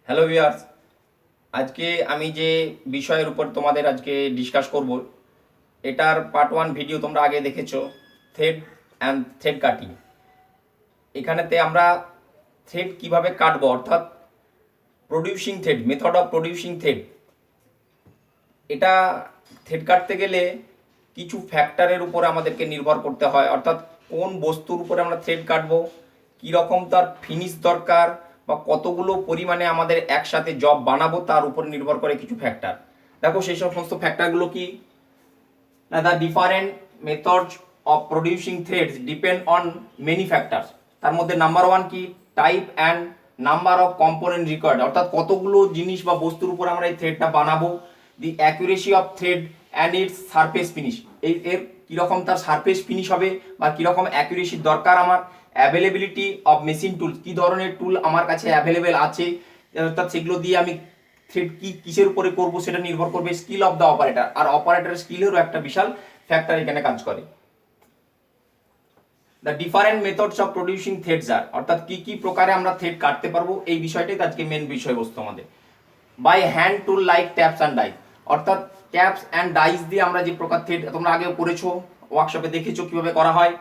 Hello viewers, আজকে আমি যে বিষয়ের উপর তোমাদের আজকে ডিসকাস করব, এটার পার্ট ওয়ান ভিডিও তোমরা আগে দেখেছো, থ্রেড অ্যান্ড থ্রেড কাটিং। এখানেতে আমরা থ্রেড কিভাবে কাটবো, অর্থাৎ producing thread, method of producing thread. এটা থ্রেড কাটতে গেলে কিছু ফ্যাক্টরের উপর আমাদেরকে নির্ভর করতে হয়, অর্থাৎ কোন বস্তুর উপরে আমরা থ্রেড কাটবো, কীরকম তার ফিনিশ দরকার, বা কতগুলো পরিমাণে আমাদের একসাথে জব বানাবো তার উপর নির্ভর করে কিছু ফ্যাক্টর। দেখো সেই সমস্ত ফ্যাক্টরগুলো কি না, the different methods of producing threads depend on many factors. তার মধ্যে নাম্বার ওয়ান কি, type and number of component required, অর্থাৎ কতগুলো জিনিস বা বস্তুর উপর আমরা এই থ্রেডটা বানাবো। The accuracy of thread and its surface finish, এর কীরকম তার সারফেস ফিনিশ হবে বা কীরকম অ্যাকুরেসির দরকার আমার। অ্যাভেলেবিলিটি অফ মেশিন টুলস, কী ধরনের টুল আমার কাছে অ্যাভেলেবেল আছে, অর্থাৎ সেগুলো দিয়ে আমি থ্রেড কিসের উপরে করব সেটা নির্ভর করবে স্কিল অফ দ্য অপারেটর, আর অপারেটরের স্কিলেরও একটা বিশাল ফ্যাক্টর এখানে কাজ করে। The different methods of producing threads আর, অর্থাৎ কি কি প্রকারে আমরা থ্রেড কাটতে পারবো, এই বিষয়টাই আজকে মেন বিষয়বস্তু আমাদের। By hand tool like taps and dies, অর্থাৎ ট্যাপস অ্যান্ড ডাইস দিয়ে আমরা যে প্রকার থ্রেড তোমরা আগেও পড়েছো, ওয়ার্কশপে দেখেছো কিভাবে করা হয়।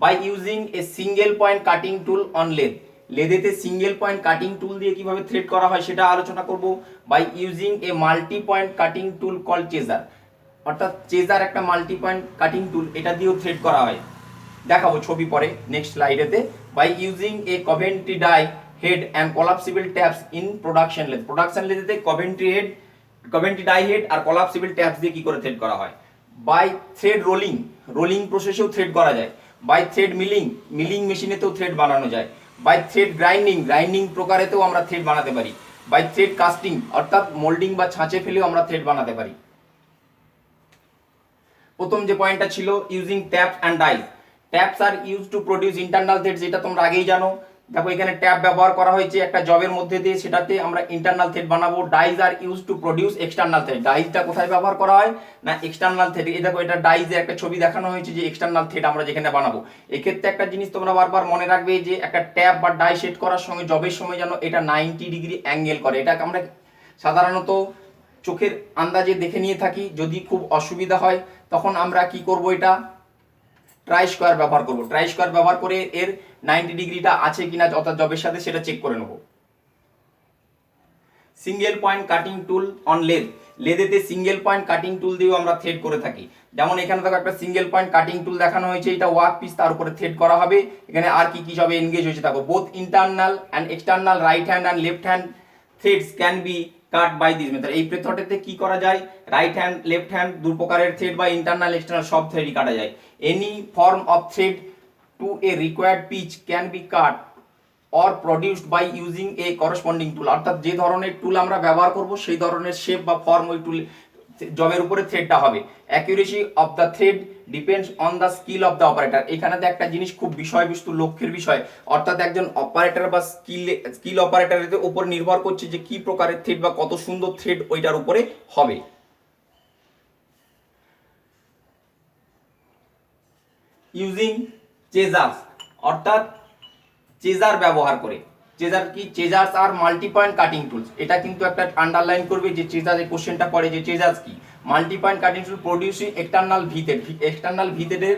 By using a single point cutting tool on lathe, লেদেতে সিঙ্গেল পয়েন্ট কাটিং টুল দিয়ে কিভাবে থ্রেড করা হয় সেটা আলোচনা করব। By using a multi point cutting tool call chaser, অর্থাৎ চেজার একটা মাল্টি পয়েন্ট কাটিং টুল, এটা দিয়েও থ্রেড করা হয়, দেখাবো ছবি পরে নেক্সট স্লাইডেতে। By using a Coventry die head and collapsible taps in production lathe, production লেদেতে কভেন্ট্রি ডাই হেড আর কলাপসিবল ট্যাপস দিয়ে কি করে থ্রেড করা হয়। বাই থ্রেড রোলিং, রোলিং প্রসেসেও থ্রেড করা যায়। বাই থ্রেড মিলিং, মিলিং মেশিনেতেও থ্রেড বানানো যায়। বাই থ্রেড গ্রাইন্ডিং, গ্রাইন্ডিং প্রকারেতেও আমরা থ্রেড বানাতে পারি। বাই থ্রেড কাস্টিং, অর্থাৎ মোল্ডিং বা ছাঁচে ফেলেও আমরা থ্রেড বানাতে পারি। প্রথম যে পয়েন্টটা ছিল using taps and dies, taps are use to produce internal thread, যেটা তোমরা আগেই জানো। দেখো এখানে ট্যাপ ব্যবহার করা হয়েছে একটা জবের মধ্যে দিয়ে, সেটাতে আমরা ইন্টারনাল থ্রেড বানাবো। Dies are use to produce external thread, ডাইসটা কোথায় ব্যবহার করা হয় না এক্সটার্নাল থ্রেড। এই দেখো এটা ডাইসে একটা ছবি দেখানো হয়েছে যে এক্সটার্নাল থ্রেড আমরা যেখানে বানাবো। এক্ষেত্রে একটা জিনিস তোমরা বারবার মনে রাখবে যে একটা ট্যাপ বা ডাই সেট করার সময় জবের সময় যেন এটা 90 ডিগ্রি অ্যাঙ্গেল করে। এটা আমরা সাধারণত চোখের আন্দাজে দেখে নিয়ে থাকি, যদি খুব অসুবিধা হয় তখন আমরা কি করব, এটা ট্রাই স্কোয়ার ব্যবহার করব। ট্রাই স্কোয়ার ব্যবহার করে এর 90 ডিগ্রিটা আছে কিনা অর্থাৎ জবের সাথে সেটা চেক করে নেব। Single point cutting tool on lathe, লেদেতে সিঙ্গেল পয়েন্ট কাটিং টুল দিয়েও আমরা থ্রেড করে থাকি। যেমন এখানে দেখো একটা সিঙ্গেল পয়েন্ট কাটিং টুল দেখানো হয়েছে, এটা ওয়ার্ক পিস, তার উপরে থ্রেড করা হবে। এখানে আর কি কি সবে এনগেজ হয়েছে দেখো, both internal and external right hand and left hand threads can be cut by this method. এই মেথডেতে কি করা যায়, রাইট হ্যান্ড লেফট হ্যান্ড দু প্রকারের থ্রেড বা ইন্টারনাল এক্সটার্নাল সব থ্রেডই কাটা যায়। Any form of thread to a required pitch can be cut or produced by using a corresponding tool, অর্থাৎ যে ধরনের টুল আমরা ব্যবহার করব সেই ধরনের শেপ বা ফর্ম ওই টুল জবের উপরে থ্রেডটা হবে। Accuracy of the thread depends on the skill of the operator, এখানেতে একটা জিনিস খুব বিষয়বস্তু লক্ষ্যের বিষয়, অর্থাৎ একজন অপারেটর বা স্কিল অপারেটরের উপর নির্ভর করছে যে কি প্রকারের থ্রেড বা কত সুন্দর থ্রেড ওইটার উপরে হবে। ইউজিং চেজার্স, অর্থাৎ চেজার ব্যবহার করে। চেজার কি, চেজার্স আর মাল্টি পয়েন্ট কাটিং টুলস, এটা কিন্তু একটা আন্ডারলাইন করবে যে চেজার, এই কোশ্চেনটা পড়ে যে চেজার্স কি। মাল্টি পয়েন্ট কাটিং টুল প্রডিউসিং এক্সটার্নাল ভিথেড, এক্সটার্নাল ভিথেডের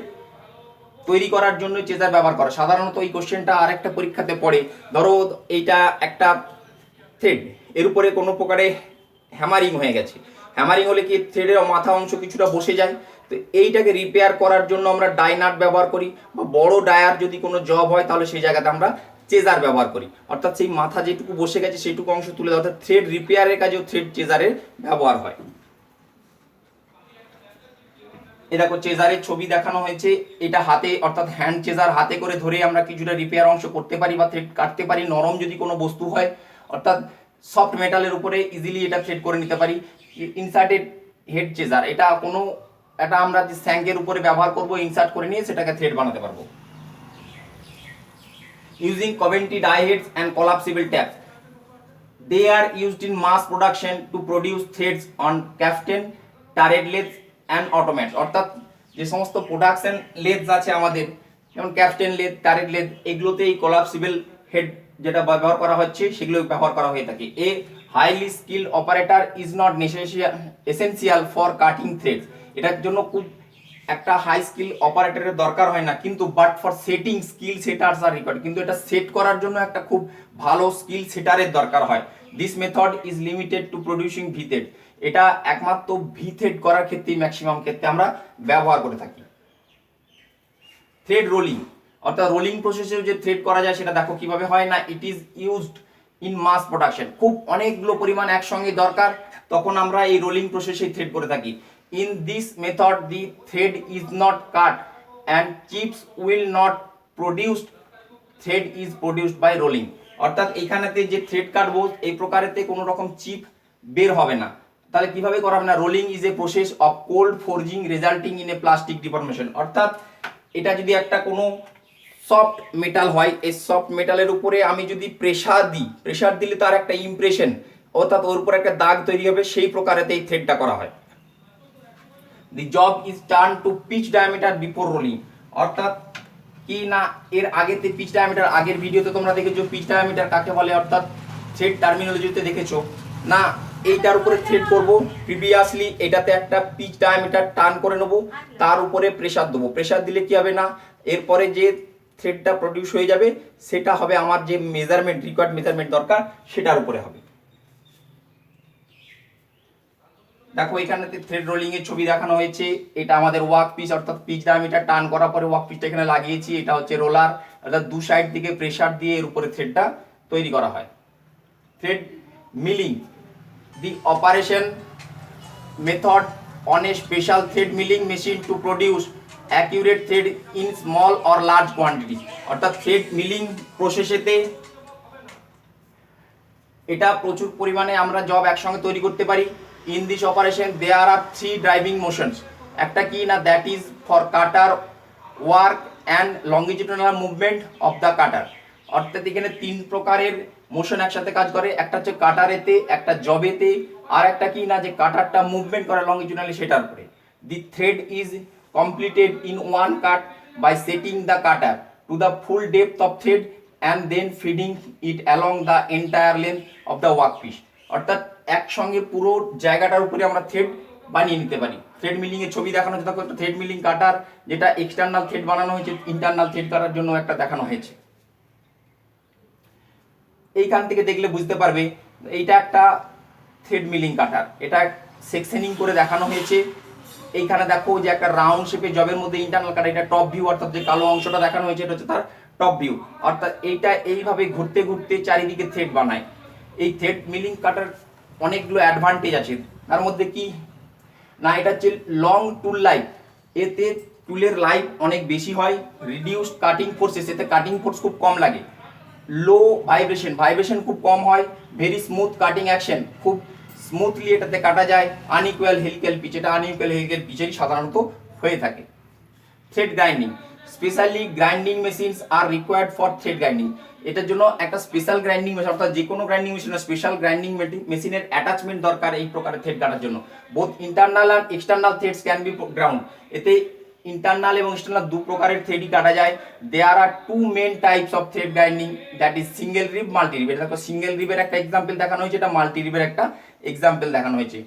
তৈরি করার জন্য চেজার ব্যবহার করা। সাধারণত এই কোশ্চেনটা আরেকটা পরীক্ষাতে পড়ে, ধরো এইটা একটা থ্রেড, এর উপরে কোনো প্রকারে হ্যামারিং হয়ে গেছে, হ্যামারিং হলে কি থ্রেডের মাথা অংশ কিছুটা বসে যায়, তো এইটাকে রিপেয়ার করার জন্য আমরা ডাইনাট ব্যবহার করি, বা বড় ডায়ার যদি কোনো জব হয় তাহলে সেই জায়গাতে আমরা চেজার ব্যবহার করি, অর্থাৎ সেই মাথা যেটুকু বসে গেছে সেইটুকু অংশ তুলে দেওয়া, অর্থাৎ থ্রেড রিপেয়ারের কাজেও থ্রেড চেজারের ব্যবহার হয়। এ দেখো চেজারের ছবি দেখানো হয়েছে, এটা হাতে অর্থাৎ হ্যান্ড চেজার, হাতে করে ধরে আমরা কিছুটা রিপেয়ার অংশ করতে পারি বা থ্রেড কাটতে পারি। নরম যদি কোনো বস্তু হয় অর্থাৎ সফট মেটালের উপরে ইজিলি এটা থ্রেড করে নিতে পারি। ইনসার্টেড হেড চেজার, এটা কোনো এটা আমরা যে স্যাঙ্কের উপরে ব্যবহার করব, ইনসার্ট করে নিয়ে সেটাকে থ্রেড বানাতে পারবো। Using Coventry die heads and collapsible taps, they are used in mass production to produce threads on capstan, turret lathes and automats, অর্থাৎ যে সমস্ত প্রোডাকশন লেথস আছে আমাদের, যেমন ক্যাপস্টেন লেথ, টারেট লেথ, এগুলোতে এই কোলাপসিবল হেড যেটা ব্যবহার করা হচ্ছে সেগুলো ব্যবহার করা হয়ে থাকে। A highly skilled operator is not essential for cutting threads, এটার জন্য খুব একটা হাই স্কিল অপারেটরের দরকার হয় না, কিন্তু but for setting skill সেটার্স R required, কিন্তু এটা সেট করার জন্য একটা খুব ভালো স্কিল সেটারের দরকার হয়। This method is limited to producing V thread, এটা একমাত্র ভি থ্রেড করার ক্ষেত্রে ম্যাক্সিমাম ক্ষেত্রে আমরা ব্যবহার করে থাকি। থ্রেড রোলিং, অর্থাৎ রোলিং প্রসেসে যে থ্রেড করা যায় সেটা দেখো কিভাবে হয় না, it is used in mass production, খুব অনেকগুলো পরিমাণ একসঙ্গে দরকার, তখন আমরা এই রোলিং প্রসেসে থ্রেড করে থাকি। In this method the thread is not cut and chips will not produced, thread is produced by rolling, অর্থাৎ এইখানেতে যে থ্রেড কাটবো এই প্রকারেতে কোনো রকম চিপ বের হবে না। তাহলে কিভাবে করা হবে না, rolling is a process of cold forging resulting in a plastic deformation, অর্থাৎ এটা যদি একটা কোনো সফট মেটাল হয়, এই সফট মেটালের উপরে আমি যদি প্রেসার দিই, প্রেসার দিলে তার একটা ইমপ্রেশন, অর্থাৎ ওর উপর একটা দাগ তৈরি হবে, সেই প্রকারেতে এই থ্রেডটা করা হয়। The job is turn to pitch diameter before rolling, অর্থাৎ কি না এর আগেতে পিচ ডায়ামিটার, আগের ভিডিওতে তোমরা দেখেছো পিচ ডায়ামিটার কাকে বলে, অর্থাৎ থ্রেড টার্মিনোলজিতে দেখেছো না, এইটার উপরে থ্রেড করব, প্রিভিয়াসলি এটাতে একটা পিচ ডায়ামিটার টার্ন করে নেব, তার উপরে প্রেসার দেবো, প্রেসার দিলে কি হবে না এরপরে যে থ্রেডটা প্রডিউস হয়ে যাবে সেটা হবে আমার যে মেজারমেন্ট রিকোয়ার্ড মেজারমেন্ট দরকার সেটার উপরে হবে। দেখো এখানে থ্রেড রোলিং এর ছবি দেখানো হয়েছে, এটা আমাদের ওয়ার্ক পিস, অর্থাৎ পিচ ডায়ামিটার টার্ন করার পরে ওয়ার্ক পিসটা এখানে লাগিয়েছি, এটা হচ্ছে রোলার, অর্থাৎ দু সাইড থেকে প্রেসার দিয়ে এর উপরে থ্রেডটা তৈরি করা হয়। Thread milling, the operation method on a special thread milling machine to produce accurate thread in small or large quantity, অর্থাৎ থ্রেড মিলিং প্রসেসেতে এটা প্রচুর পরিমাণে আমরা জব একসঙ্গে তৈরি করতে পারি। In this operation there are three driving motions, একটা কি না that is for cutter work and longitudinal movement of the cutter, অর্থাৎ এখানে তিন প্রকারের মোশন একসাথে কাজ করে, একটা হচ্ছে কাটারেতে, একটা জবেতে, আর একটা কি না যে কাটারটা মুভমেন্ট করে লঙ্গিটিউডনালি সেটার উপরে। The thread is completed in one cut by setting the cutter to the full depth of thread and then feeding it along the entire length of the work piece, অর্থাৎ একসঙ্গে পুরো জায়গাটার উপরে আমরা thread বানিয়ে নিতে পারি। থ্রেড মিলিং এর ছবি দেখানো হয়েছে, দেখো একটা থ্রেড মিলিং কাটার, যেটা এক্সটার্নাল থ্রেড বানানো হয়েছে, ইন্টারনাল থ্রেড করার জন্য একটা দেখানো হয়েছে। এইখান থেকে দেখলে বুঝতে পারবে এইটা একটা থ্রেড মিলিং কাটার, এটা সেকশনিং করে দেখানো হয়েছে। এইখানে দেখো যে একটা রাউন্ড শেপে জবের মধ্যে ইন্টারনাল কাটার, এটা টপ ভিউ, অর্থাৎ যে কালো অংশটা দেখানো হয়েছে এটা হচ্ছে তার টপ ভিউ, অর্থাৎ এইটা এইভাবে ঘুরতে ঘুরতে চারিদিকে থ্রেড বানায়। এই থ্রেড মিলিং কাটার অনেকগুলো অ্যাডভান্টেজ আছে, তার মধ্যে কি না এটা হচ্ছে লং টুল লাইফ, এতে টুলের লাইফ অনেক বেশি হয়। রিডিউসড কাটিং ফোর্সেস, এতে কাটিং ফোর্স খুব কম লাগে। লো ভাইব্রেশন, ভাইব্রেশন খুব কম হয়। ভেরি স্মুথ কাটিং অ্যাকশন, খুব স্মুথলি এটাতে কাটা যায়। আনইকুয়াল হেলিক্যাল পিচ, এটা আনইকুয়াল হেলিক্যাল পিচেই সাধারণত হয়ে থাকে। Thread grinding, specially grinding machines R required for thread grinding, এটার জন্য একটা স্পেশাল গ্রাইন্ডিং মেশিন, অর্থাৎ যে কোনো গ্রাইন্ডিং মেশিনের স্পেশাল গ্রাইন্ডিং মেশিনের অ্যাটাচমেন্ট দরকার এই প্রকারের থ্রেড কাটার জন্য। বোথ ইন্টারনাল আর external threads can be ground, এতে ইন্টারনাল এবং এক্সটার্নাল দু প্রকারের থ্রেডই কাটা যায়। There are two main types of thread grinding, that is single rib, multi rib. এটা দেখো সিঙ্গেল রিবের একটা এক্সাম্পল দেখানো হয়েছে, এটা মাল্টি রিবের একটা এক্সাম্পল দেখানো হয়েছে।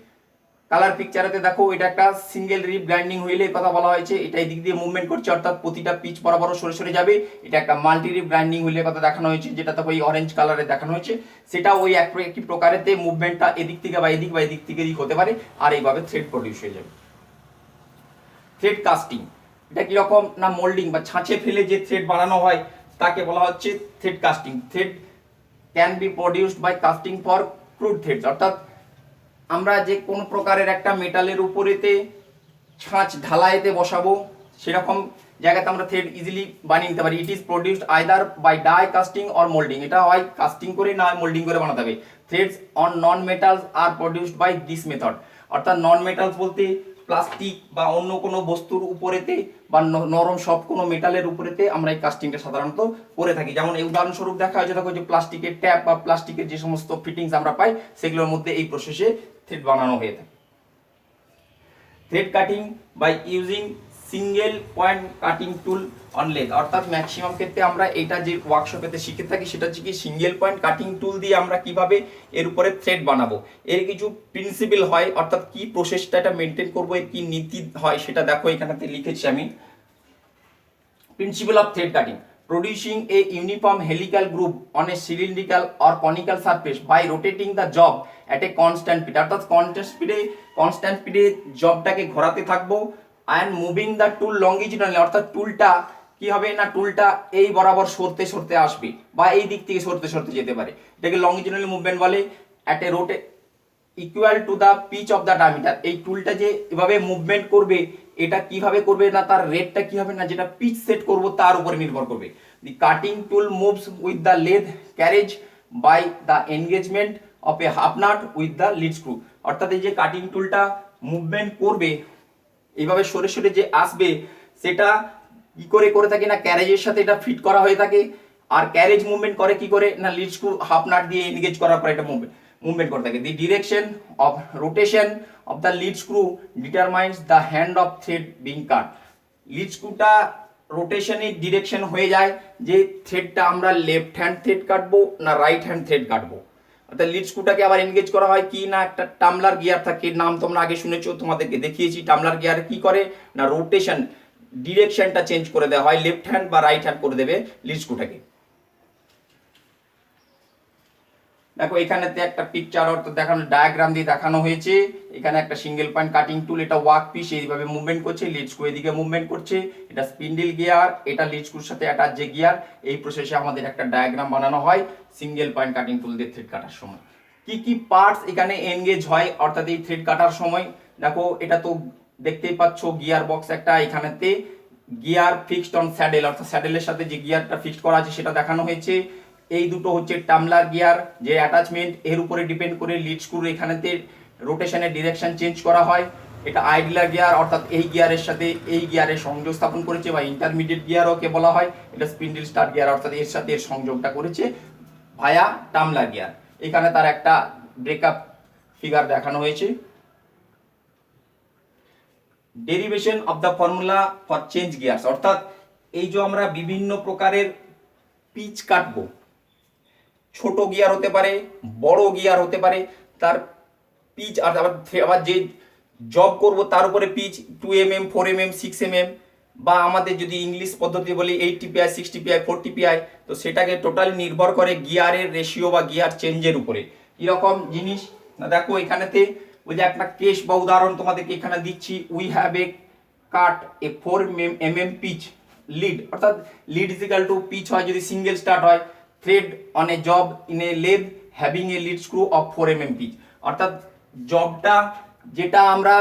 কালার পিকচারেতে দেখো এটা একটা সিঙ্গেল রিব গ্রাইন্ডিং হুইলের কথা বলা হয়েছে, এটা এই দিক দিয়ে মুভমেন্ট করছে, অর্থাৎ প্রতিটা পিচ বরাবর সরে সরে যাবে। এটা একটা মাল্টি রিব গ্রাইন্ডিং হুইলের কথা দেখানো হয়েছে, যেটা দেখো এই অরেঞ্জ কালারে দেখানো হয়েছে, সেটা ওই একই প্রকারেতে মুভমেন্টটা এদিক থেকে বা এদিক থেকে এদিক হতে পারে, আর এইভাবে থ্রেড প্রডিউস হয়ে যাবে। থ্রেড কাস্টিং, এটা কিরকম না মোল্ডিং বা ছাঁচে ফেলে যে থ্রেড বানানো হয় তাকে বলা হচ্ছে thread casting. Thread can be produced by casting for crude threads, অর্থাৎ আমরা যে কোনো প্রকারের একটা মেটালের উপরেতে ছাঁচ ঢালাইতে বসাবো সেরকম জায়গাতে আমরা থ্রেড ইজিলি বানিয়ে নিতে পারি। It is produced either by die casting or moulding, এটা হয় কাস্টিং করে না হয় মোল্ডিং করে বানাতে হবে। Threads on non metals are produced by this method, অর্থাৎ নন মেটালস বলতে প্লাস্টিক বা অন্য কোনো বস্তুর উপরেতে বা নরম সব কোনো মেটালের উপরেতে আমরা এই কাস্টিংটা সাধারণত করে থাকি। যেমন এই উদাহরণস্বরূপ দেখা হয়েছে, দেখো যে প্লাস্টিকের ট্যাপ বা প্লাস্টিকের যে সমস্ত ফিটিংস আমরা পাই সেগুলোর মধ্যে এই প্রসেসে থ্রেড বানানো হয়ে থাকে। Thread cutting by using single point cutting tool on lathe, অর্থাৎ ম্যাক্সিমাম ক্ষেত্রে আমরা এটা যে ওয়ার্কশপেতে শিখে থাকি সেটা হচ্ছে কি সিঙ্গেল পয়েন্ট কাটিং টুল দিয়ে আমরা কিভাবে এর উপরে থ্রেড বানাবো, এর কিছু প্রিন্সিপাল হয়, অর্থাৎ কি প্রসেসটা এটা মেনটেন করবো, এর কি নীতি হয় সেটা দেখো এখানেতে লিখেছি আমি। Principle of thread cutting: producing a uniform helical groove on a cylindrical or conical surface by rotating the job at a constant speed, অর্থাৎ কনস্ট্যান্ট স্পিডে জবটাকে ঘোরাতে থাকবো, and moving the tool longitudinally, অর্থাৎ টুলটা কি হবে না, টুলটা এই বরাবর সরতে সরতে আসবে বা এই দিক থেকে সরতে সরতে যেতে পারে, এটাকে লংজিটুডানাল মুভমেন্ট বলে। at a rotate equal to the pitch of the diameter, এই টুলটা যে এভাবে মুভমেন্ট করবে এটা কিভাবে করবে না, তার রেটটা কি হবে না, যেটা পিচ সেট করব তার উপরে নির্ভর করবে। The cutting tool moves with the lathe carriage by the engagement of a half nut with the lead screw, অর্থাৎ এই যে কাটিং টুলটা মুভমেন্ট করবে এইভাবে সরে সরে যে আসবে সেটা কি করে করে থাকে না, ক্যারেজের সাথে এটা ফিট করা হয়ে থাকে, আর ক্যারেজ মুভমেন্ট করে কি করে না, লিড স্ক্রু হাফ নাট দিয়ে এনগেজ করার পর এটা মুভমেন্ট করতে থাকে। The direction of rotation of the lead screw determines the hand of thread being cut, lead স্ক্রুটা রোটেশনের ডিরেকশন হয়ে যায় যে থ্রেডটা আমরা লেফট হ্যান্ড থ্রেড কাটবো না রাইট হ্যান্ড থ্রেড কাটবো, অর্থাৎ লিড স্ক্রুটাকে আবার এনগেজ করা হয় কি না, একটা টামলার গিয়ার থাকে, নাম তোমরা আগে শুনেছো, তোমাদেরকে দেখিয়েছি। টামলার গিয়ার কি করে না, রোটেশন ডিরেকশনটা চেঞ্জ করে দেওয়া হয়, লেফট হ্যান্ড বা রাইট হ্যান্ড করে দেবে লিড স্ক্রুটাকে। দেখো এখানেতে একটা পিকচার অর্থাৎ দেখানো ডায়াগ্রাম দিয়ে দেখানো হয়েছে, এখানে একটা সিঙ্গেল পয়েন্ট কাটিং টুল, এটা ওয়ার্ক পিস এইভাবে মুভমেন্ট করছে, লিড স্ক্রু এদিকে মুভমেন্ট করছে, এটা স্পিন্ডল গিয়ার, এটা লিড স্ক্রুর সাথে অ্যাটাচ যে গিয়ার, এই প্রসেসে আমাদের একটা ডায়াগ্রাম বানানো হয় সিঙ্গেল পয়েন্ট কাটিং টুল দিয়ে থ্রেড কাটার সময়। কি কি পার্টস এখানে এনগেজ হয় অর্থাৎ এই থ্রেড কাটার সময়, দেখো এটা তো দেখতেই পাচ্ছ গিয়ার বক্স একটা, এখানেতে গিয়ার ফিক্সড অন স্যাডেল, অর্থাৎ স্যাডেলের সাথে যে গিয়ারটা ফিক্সড করা আছে সেটা দেখানো হয়েছে। এই দুটো হচ্ছে টামলার গিয়ার, যে অ্যাটাচমেন্ট এর উপরে ডিপেন্ড করে লিড স্ক্রুর এখানেতে রোটেশনের ডিরেকশন চেঞ্জ করা হয়। এটা আইডিলার গিয়ার, অর্থাৎ এই গিয়ারের সাথে এই গিয়ারের সংযোগ স্থাপন করেছে বা ইন্টারমিডিয়েট গিয়ারও কে বলা হয়। এটা স্পিন্ডল স্টার্ট গিয়ার, অর্থাৎ এর সাথে এর সংযোগটা করেছে ভায়া টামলার গিয়ার। এখানে তার একটা ব্রেকআপ ফিগার দেখানো হয়েছে। Derivation of the formula for change gears, অর্থাৎ এই যে আমরা বিভিন্ন প্রকারের পিচ কাটবো, ছোট গিয়ার হতে পারে, বড় গিয়ার হতে পারে, তার পিচ আর আবার যে জব করব তার উপরে পিচ 2mm 4mm 6mm, বা আমাদের যদি ইংলিশ পদ্ধতি বলি 80 psi 60 psi 40 psi, তো সেটাকে টোটালি নির্ভর করে গিয়ারের রেশিও বা গিয়ার চেঞ্জের উপরে। কিরকম জিনিস না, দেখো এখানেতে ওই যে একটা কেস বা উদাহরণ তোমাদেরকে এখানে দিচ্ছি, we have a cut a 4mm pitch lead, অর্থাৎ lead is equal to pitch হয় যদি সিঙ্গেল স্টার্ট হয়, thread on a job in a lathe having a lead screw of 4mm pitch, অর্থাৎ জবটা যেটা আমরা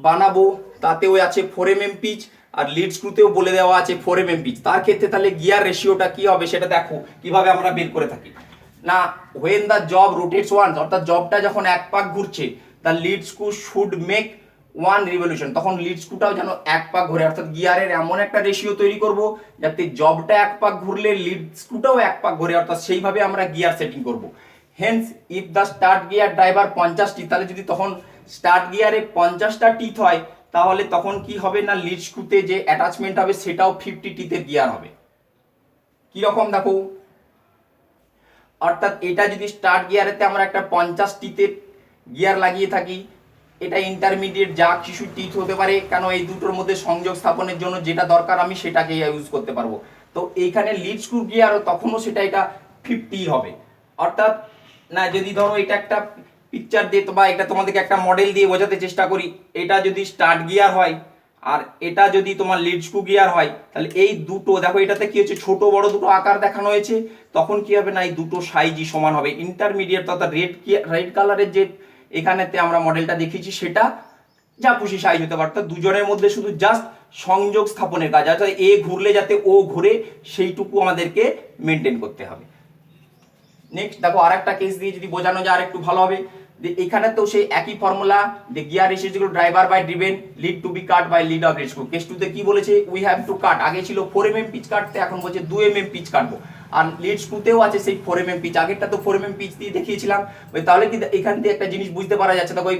বানাবো তাতেও আছে 4mm পিচ আর লিড স্ক্রুতেও বলে দেওয়া আছে 4mm পিচ। তার ক্ষেত্রে তাহলে গিয়ার রেশিওটা কি হবে সেটা দেখো কিভাবে আমরা বের করে থাকি না, when the job rotates once, অর্থাৎ জবটা যখন এক পাক ঘুরছে, the lead screw should make one revolution, তখন লিড স্ক্রুটাও যেন এক পাক ঘুরে, অর্থাৎ গিয়ারের এমন একটা রেশিও তৈরি করব যাতে জবটা এক পাক ঘুরলে লিড স্ক্রুটাও এক পাক ঘুরে, অর্থাৎ সেইভাবে আমরা গিয়ার সেটিং করব। Hence if the start gear driver 50টি, তাহলে যদি তখন স্টার্ট গিয়ারে 50টা টিথ হয় তাহলে তখন কি হবে না, লিড স্ক্রুতে যে অ্যাটাচমেন্ট হবে সেটাও 50 টিথের গিয়ার হবে। কি রকম দেখো, অর্থাৎ এটা যদি স্টার্ট গিয়ারেতে আমরা একটা 50 টিথের গিয়ার লাগিয়ে থাকি, এটা ইন্টারমিডিয়েট যা কিছু টিথ হতে পারে, কেন এই দুটোর মধ্যে সংযোগ স্থাপনের জন্য যেটা দরকার আমি সেটাকে ইউজ করতে পারবো। তো এইখানে লিড স্ক্রু গিয়ারও তখনও সেটা এটা 50 হবে, অর্থাৎ না যদি ধরো এটা একটা পিকচার দিয়ে বা এটা তোমাদেরকে একটা মডেল দিয়ে বোঝাতে চেষ্টা করি, এটা যদি স্টার্ট গিয়ার হয় আর এটা যদি তোমার লিড স্ক্রু গিয়ার হয়, তাহলে এই দুটো দেখো এটাতে কি হচ্ছে, ছোট বড় দুটো আকার দেখানো হয়েছে, তখন কি হবে না এই দুটো সাইজই সমান হবে। ইন্টারমিডিয়েট অর্থাৎ রেড কালারের যে এখানেতে আমরা মডেলটা দেখিয়েছি সেটা যা খুশি সাইজ হতে পারে, অর্থাৎ দুজনের মধ্যে শুধু জাস্ট সংযোগ স্থাপনের কাজ, অর্থাৎ এ ঘুরলে যাতে ও ঘুরে সেইটুকু আমাদেরকে মেনটেন করতে হবে। নেক্সট দেখো আরেকটা কেস দিয়ে যদি বোঝানো যায় আরেকটু ভালো হবে, এখানে তো সেই একই formula, the gear is equal to driver by driven lead to be cut by lead of lead screw. Case 2 তে কি বলেছে, উই হ্যাভ টু কাট, আগে ছিল 4mm পিচ কাটতে, এখন বলছে 2mm পিচ কাটবো, আর লিড স্ক্রুতেও আছে সেই 4mm পিচ, আগেরটা তো 4mm পিচ দিয়ে দেখিয়েছিলাম। তাহলে কি এখান থেকে একটা জিনিস বুঝতে পারা যাচ্ছে, দেখো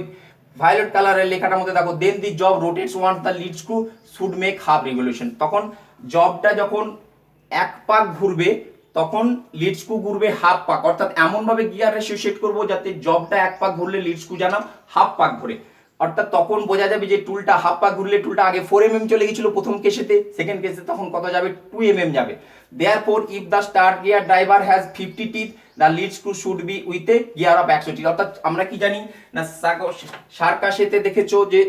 ভায়োলেট কালারের লেখাটার মধ্যে দেখো then the job rotates once the lead screw should make half revolution, তখন জবটা যখন এক পাক ঘুরবে তখন লিড স্ক্রু ঘুরবে হাফ পাক, অর্থাৎ এমন ভাবে গিয়ার রেশিও সেট করবো যাতে জবটা এক পাক ঘুরলে লিড স্ক্রু যেন হাফ পাক ঘুরে, অর্থাৎ তখন বোঝা যাবে যে টুলটা হাফ পাক ঘুরলে টুলটা আগে 4 mm চলে গেছিল প্রথম কেসেতে, সেকেন্ড কেসে তখন কত যাবে 2 mm যাবে। Therefore if the start gear driver has 50 teeth the lead screw should B with a gear of 100 teeth, অর্থাৎ আমরা কি জানি না সার্কাসেতে দেখেছো যে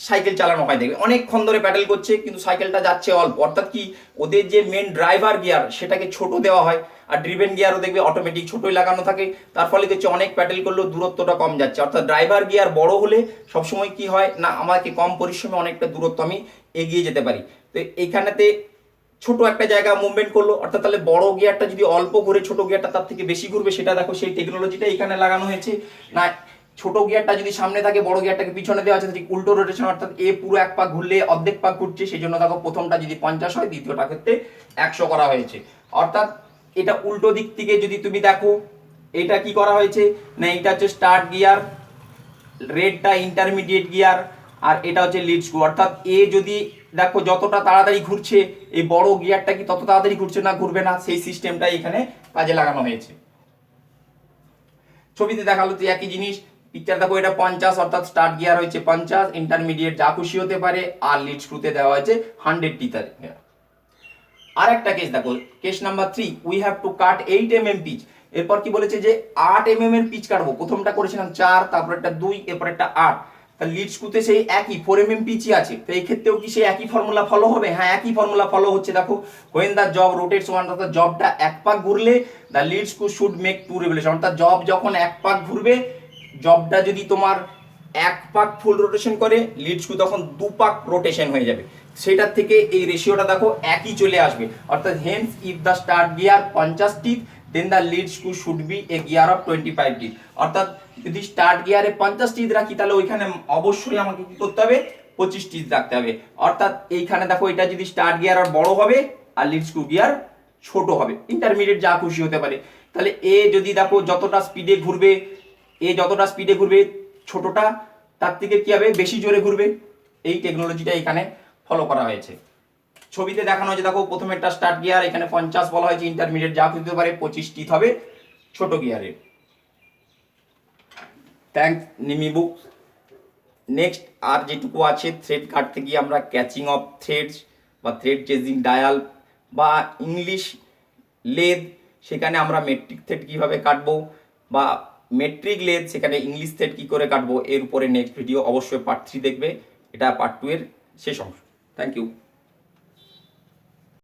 সাইকেল চালানো হয়, দেখবে অনেকক্ষণ ধরে প্যাডেল করছে কিন্তু সাইকেলটা যাচ্ছে অল্প, অর্থাৎ কি ওদের যে মেন ড্রাইভার গিয়ার সেটাকে ছোট দেওয়া হয়, আর ড্রিভেন গিয়ারও দেখবে অটোমেটিক ছোটই লাগানো থাকে, তার ফলে দেখছি অনেক প্যাডেল করলেও দূরত্বটা কম যাচ্ছে, অর্থাৎ ড্রাইভার গিয়ার বড় হলে সবসময় কি হয় না আমাকে কম পরিশ্রমে অনেকটা দূরত্ব আমি এগিয়ে যেতে পারি। তো এইখানেতে ছোট একটা জায়গা মুভমেন্ট করলো, অর্থাৎ তাহলে বড় গিয়ারটা যদি অল্প ঘুরে ছোট গিয়ারটা তার থেকে বেশি ঘুরবে, সেটা দেখো সেই টেকনোলজিটা এখানে লাগানো হয়েছে না। ছোট গিয়ারটা যদি সামনে থাকে বড় গিয়ারটাকে পিছনে দেওয়া আছে, ঠিক উল্টো রোটেশন, অর্থাৎ এ পুরো এক পাক ঘুরলে অর্ধেক পাক ঘুরছে, সেই জন্য দেখো প্রথমটা যদি 50 হয় দ্বিতীয়টা ক্ষেত্রে 100 করা হয়েছে, অর্থাৎ এটা উল্টো দিক থেকে যদি তুমি দেখো এটা কি করা হয়েছে না এটা হচ্ছে স্টার্ট গিয়ার, রেডটা ইন্টারমিডিয়েট গিয়ার, আর এটা হচ্ছে লিড স্ক্রু, অর্থাৎ এ যদি দেখো যতটা তাড়াতাড়ি ঘুরছে এই বড় গিয়ারটা কি তত তাড়াতাড়ি ঘুরছে না ঘুরবে না, সেই সিস্টেমটা এখানে কাজে লাগানো হয়েছে। ছবিতে দেখালো তো একই জিনিস, পিকচার দেখো এটা 50, অর্থাৎ স্টার্ট গিয়ার হয়েছে 50, ইন্টারমিডিয়েট যা খুশি হতে পারে, আর লিড স্ক্রুতে দেওয়া হয়েছে 100 টিথার। আর একটা কেস দেখো, case number 3, we have to cut 8 mm pitch. এরপর কি বলেছে যে 8 mm এর পিচ কাটবো, প্রথমটা করেছিলাম 4, তারপর একটা 2, এরপর একটা 8, তাহলে লিড স্ক্রুতে সেই একই 4 mm পিচই আছে, তো এই ক্ষেত্রেও কি সেই একই ফর্মুলা ফলো হবে? হ্যাঁ একই ফর্মুলা ফলো হচ্ছে। দেখো when the job rotates one, অর্থাৎ জবটা এক পাক ঘুরলে the lead screw should make 2 revolution, অর্থাৎ জব যখন এক পাক ঘুরবে, জবটা যদি তোমার এক পাক ফুল রোটেশন করে লিড স্ক্রু তখন 2 পাক রোটেশন হয়ে যাবে, সেটার থেকে এই রেশিওটা দেখো একই চলে আসবে, অর্থাৎ hence if the start gear 50 teeth then the lead screw should be a gear of 25 teeth, অর্থাৎ যদি স্টার্ট গিয়ারে 50 টিথ রাখি তাহলে ওইখানে অবশ্যই আমাকে কি করতে হবে 25 টিথ রাখতে হবে, অর্থাৎ এইখানে দেখো এটা যদি স্টার্ট গিয়ার আর বড় হবে আর লিড স্ক্রু গিয়ার ছোট হবে, ইন্টারমিডিয়েট যা খুশি হতে পারে, তাহলে এ যদি দেখো যতটা স্পিডে ঘুরবে, এ যতটা স্পিডে ঘুরবে ছোটটা তার থেকে কি হবে বেশি জোরে ঘুরবে, এই টেকনোলজিটা এখানে ফলো করা হয়েছে। ছবিতে দেখানো হয়েছে দেখো প্রথমে একটা স্টার্ট গিয়ার এখানে 50 বলা হয়েছে, ইন্টারমিডিয়েট যা হতে পারে 25 টিথ হবে ছোট গিয়ারে। থ্যাঙ্কস নিমি বুক। নেক্সট আর যেটুকু আছে থ্রেড কাটতে গিয়ে আমরা ক্যাচিং অফ থ্রেডস বা থ্রেড চেজিং ডায়াল বা ইংলিশ লেদ, সেখানে আমরা মেট্রিক থ্রেড কীভাবে কাটবো বা মেট্রিক লেদ সেখানে ইংলিশ থ্রেড কী করে কাটবো, এর উপরে নেক্সট ভিডিও অবশ্যই পার্ট 3 দেখবে, এটা পার্ট 2 এর শেষ অংশ। Thank you.